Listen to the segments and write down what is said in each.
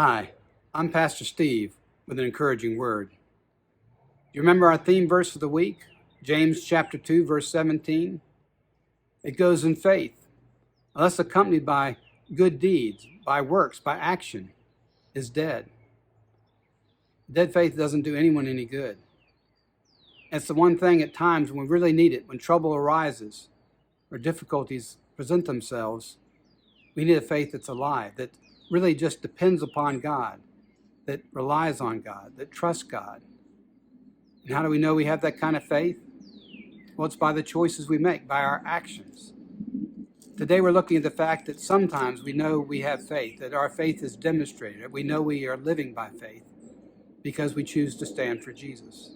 Hi, I'm Pastor Steve with an encouraging word. Do you remember our theme verse of the week? James chapter 2, verse 17. It goes in faith, unless accompanied by good deeds, by works, by action, is dead. Dead faith doesn't do anyone any good. It's the one thing at times when we really need it, when trouble arises or difficulties present themselves, we need a faith that's alive, that really just depends upon God, that relies on God, that trusts God. And how do we know we have that kind of faith? Well, it's by the choices we make, by our actions. Today we're looking at the fact that sometimes we know we have faith, that our faith is demonstrated, that we know we are living by faith because we choose to stand for Jesus.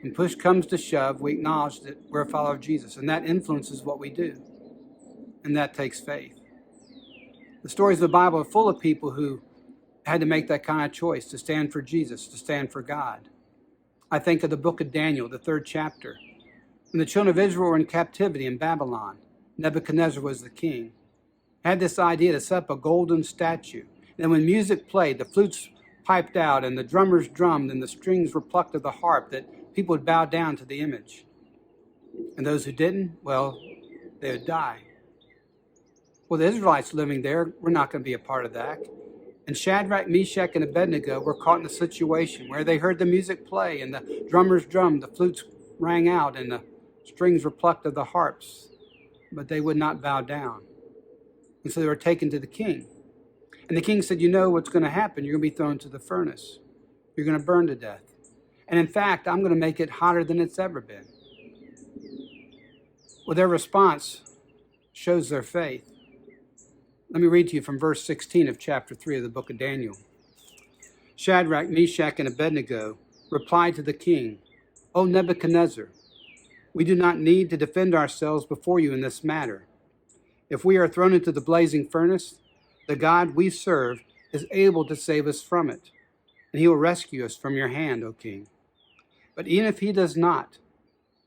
When push comes to shove, we acknowledge that we're a follower of Jesus, and that influences what we do, and that takes faith. The stories of the Bible are full of people who had to make that kind of choice to stand for Jesus, to stand for God. I think of the book of Daniel, the 3rd chapter. When the children of Israel were in captivity in Babylon, Nebuchadnezzar was the king. Had this idea to set up a golden statue. And when music played, the flutes piped out and the drummers drummed and the strings were plucked of the harp, that people would bow down to the image. And those who didn't, well, they would die. Well, the Israelites living there were not going to be a part of that. And Shadrach, Meshach, and Abednego were caught in a situation where they heard the music play and the drummers drummed, the flutes rang out, and the strings were plucked of the harps, but they would not bow down. And so they were taken to the king. And the king said, you know what's going to happen. You're going to be thrown to the furnace. You're going to burn to death. And in fact, I'm going to make it hotter than it's ever been. Well, their response shows their faith. Let me read to you from verse 16 of chapter 3 of the book of Daniel. Shadrach, Meshach, and Abednego replied to the king, O Nebuchadnezzar, we do not need to defend ourselves before you in this matter. If we are thrown into the blazing furnace, the God we serve is able to save us from it, and he will rescue us from your hand, O king. But even if he does not,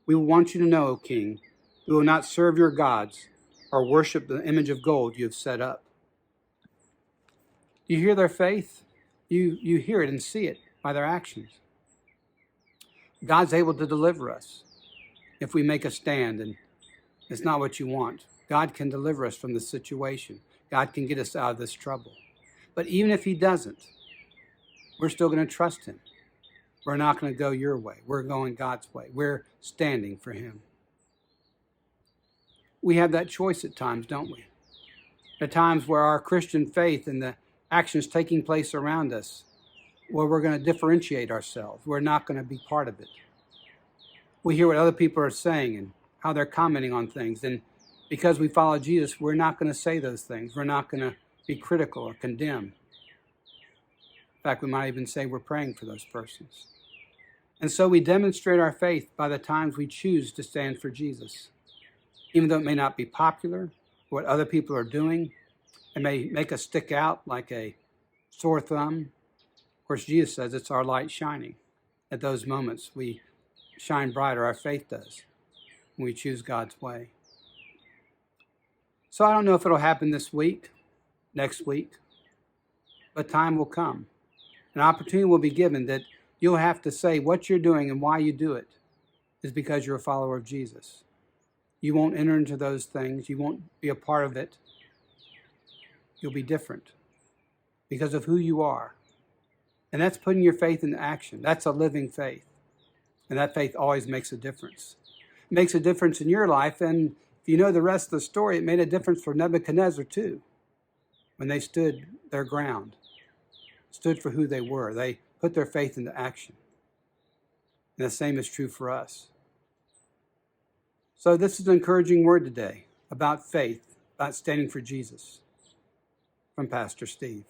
we want you to know, O king, we will not serve your gods or worship the image of gold you have set up. Do you hear their faith? You hear it and see it by their actions. God's able to deliver us if we make a stand, and it's not what you want. God can deliver us from this situation. God can get us out of this trouble. But even if he doesn't, we're still going to trust him. We're not going to go your way. We're going God's way. We're standing for him. We have that choice at times, don't we? At times where our Christian faith and the actions taking place around us, where we're going to differentiate ourselves. We're not going to be part of it. We hear what other people are saying and how they're commenting on things. And because we follow Jesus, we're not going to say those things. We're not going to be critical or condemn. In fact, we might even say we're praying for those persons. And so we demonstrate our faith by the times we choose to stand for Jesus. Even though it may not be popular, what other people are doing, it may make us stick out like a sore thumb. Of course, Jesus says it's our light shining. At those moments, we shine brighter, our faith does, when we choose God's way. So I don't know if it'll happen this week, next week, but time will come. An opportunity will be given that you'll have to say what you're doing and why you do it is because you're a follower of Jesus. You won't enter into those things. You won't be a part of it. You'll be different because of who you are. And that's putting your faith into action. That's a living faith. And that faith always makes a difference. It makes a difference in your life. And if you know the rest of the story, it made a difference for Nebuchadnezzar too. When they stood their ground, stood for who they were. They put their faith into action. And the same is true for us. So this is an encouraging word today about faith, about standing for Jesus, from Pastor Steve.